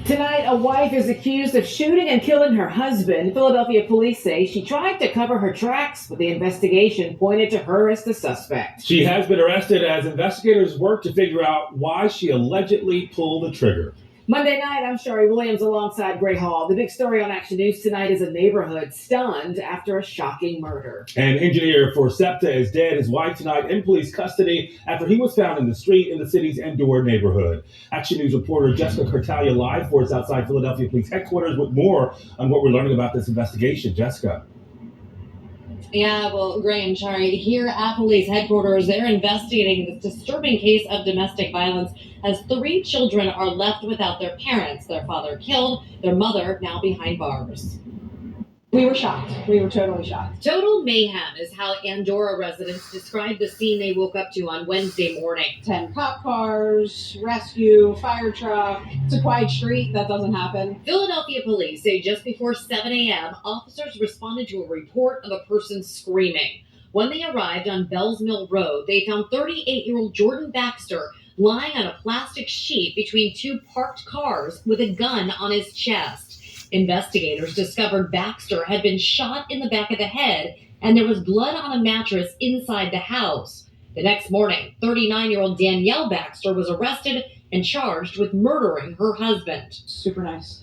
Tonight, a wife is accused of shooting and killing her husband. Philadelphia police say she tried to cover her tracks, but the investigation pointed to her as the suspect. She has been arrested as investigators work to figure out why she allegedly pulled the trigger. Monday night, I'm Shari Williams alongside Gray Hall. The big story on Action News tonight is a neighborhood stunned after a shocking murder. An engineer for SEPTA is dead. His wife tonight in police custody after he was found in the street in the city's Endor neighborhood. Action News reporter Jessica Curtalia live for us outside Philadelphia Police Headquarters with more on what we're learning about this investigation. Jessica. Yeah, well, Gray and Shari, here at police headquarters, they're investigating this disturbing case of domestic violence as 3 children are left without their parents. Their father killed, their mother now behind bars. We were shocked. We were totally shocked. Total mayhem is how Andorra residents described the scene they woke up to on Wednesday morning. 10 cop cars, rescue, fire truck. It's a quiet street. That doesn't happen. Philadelphia police say just before 7 a.m., officers responded to a report of a person screaming. When they arrived on Bells Mill Road, they found 38-year-old Jordan Baxter lying on a plastic sheet between 2 parked cars with a gun on his chest. Investigators discovered Baxter had been shot in the back of the head, and there was blood on a mattress inside the house. The next morning, 39-year-old Danielle Baxter was arrested and charged with murdering her husband. Super nice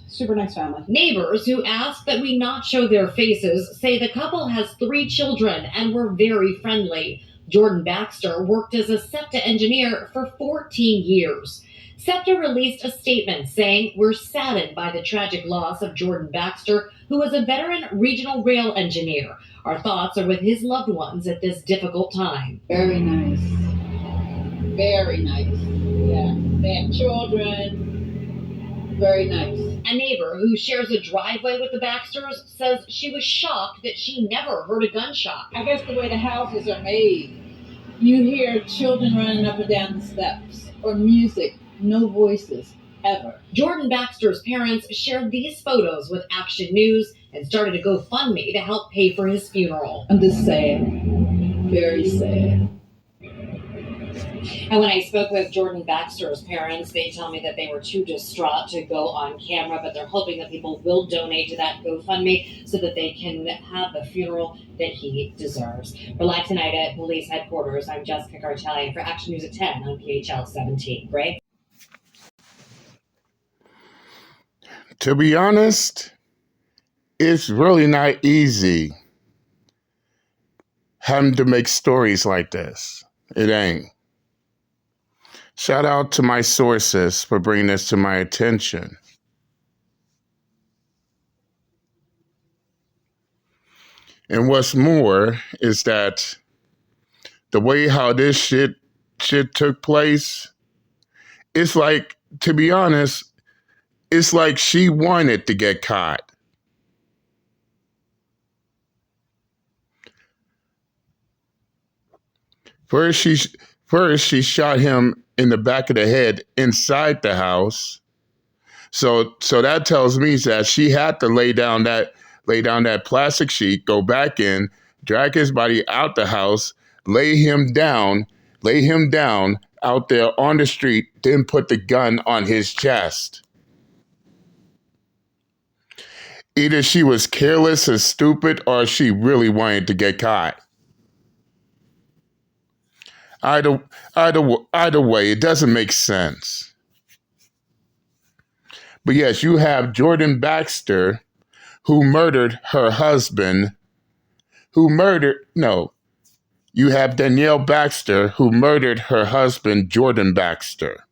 family. Neighbors who asked that we not show their faces say the couple has 3 children and were very friendly. Jordan Baxter worked as a SEPTA engineer for 14 years. SEPTA released a statement saying, "We're saddened by the tragic loss of Jordan Baxter, who was a veteran regional rail engineer. Our thoughts are with his loved ones at this difficult time." Very nice. Very nice. Yeah. They have children. Very nice. A neighbor who shares a driveway with the Baxters says she was shocked that she never heard a gunshot. I guess the way the houses are made, you hear children running up and down the steps or music. No voices, ever. Jordan Baxter's parents shared these photos with Action News and started a GoFundMe to help pay for his funeral. I'm just sad. Very sad. And when I spoke with Jordan Baxter's parents, they tell me that they were too distraught to go on camera, but they're hoping that people will donate to that GoFundMe so that they can have the funeral that he deserves. We're live tonight at police headquarters. I'm Jessica Gartelli for Action News at 10 on PHL 17. Right? To be honest, it's really not easy having to make stories like this. It ain't. Shout out to my sources for bringing this to my attention. And what's more is that the way how this shit took place, it's like, to be honest, it's like she wanted to get caught. First, she shot him in the back of the head inside the house. So that tells me that she had to lay down that plastic sheet, go back in, drag his body out the house, lay him down out there on the street, then put the gun on his chest. Either she was careless or stupid, or she really wanted to get caught. Either way, it doesn't make sense. But yes, you have Jordan Baxter, who murdered her husband, you have Danielle Baxter, who murdered her husband, Jordan Baxter.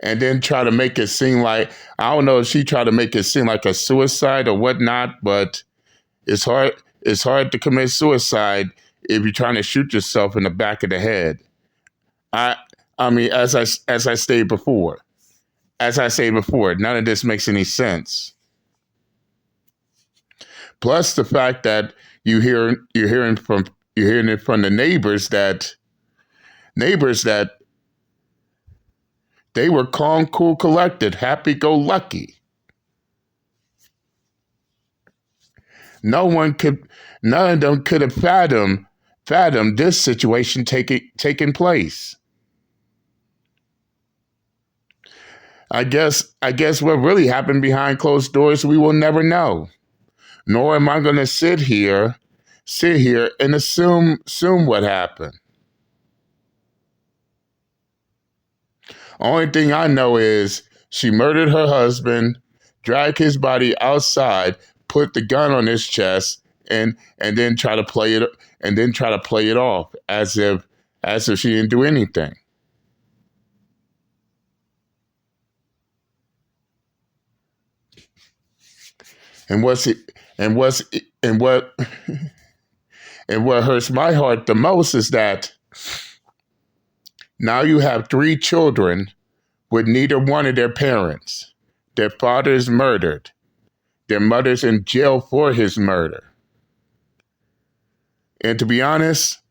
And then try to make it seem like, I don't know if she tried to make it seem like a suicide or whatnot, but it's hard to commit suicide if you're trying to shoot yourself in the back of the head. I mean, as I say before, none of this makes any sense. Plus the fact that you're hearing it from the neighbors that they were calm, cool, collected, happy-go-lucky. None of them could have fathomed this situation taking place. I guess what really happened behind closed doors, we will never know. Nor am I going to sit here and assume what happened. Only thing I know is she murdered her husband, dragged his body outside, put the gun on his chest, and then try to play it off as if she didn't do anything. And what's it and what's and what and what hurts my heart the most is that now you have 3 children with neither one of their parents. Their father is murdered. Their mother's in jail for his murder. And to be honest,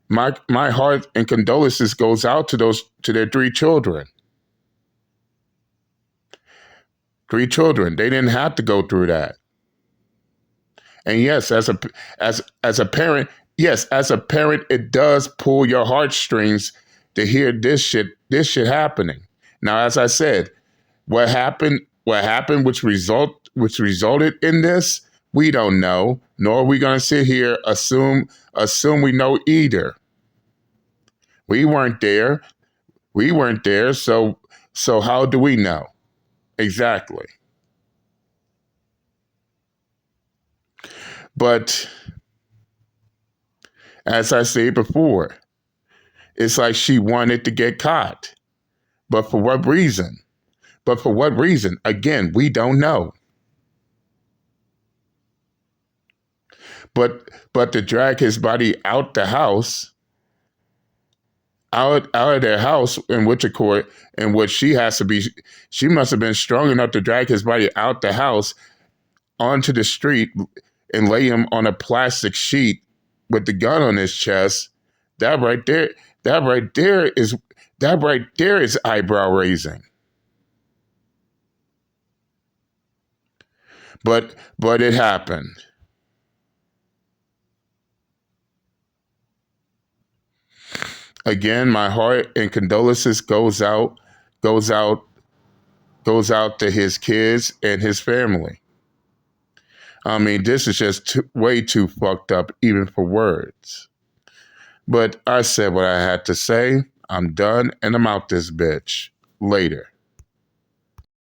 my heart and condolences goes out to their 3 children. 3 children. They didn't have to go through that. And yes, as a parent, it does pull your heartstrings to hear this shit happening. Now, as I said, what happened, which resulted in this, we don't know, nor are we going to sit here assume we know either. We weren't there. So how do we know? Exactly. But as I said before, it's like she wanted to get caught. But for what reason? Again, we don't know. But to drag his body out the house, out of their house, in which she must have been strong enough to drag his body out the house onto the street and lay him on a plastic sheet with the gun on his chest. That right there is eyebrow raising. But it happened. Again, my heart and condolences goes out to his kids and his family. I mean, this is just way too fucked up, even for words. But I said what I had to say. I'm done, and I'm out this bitch. Later.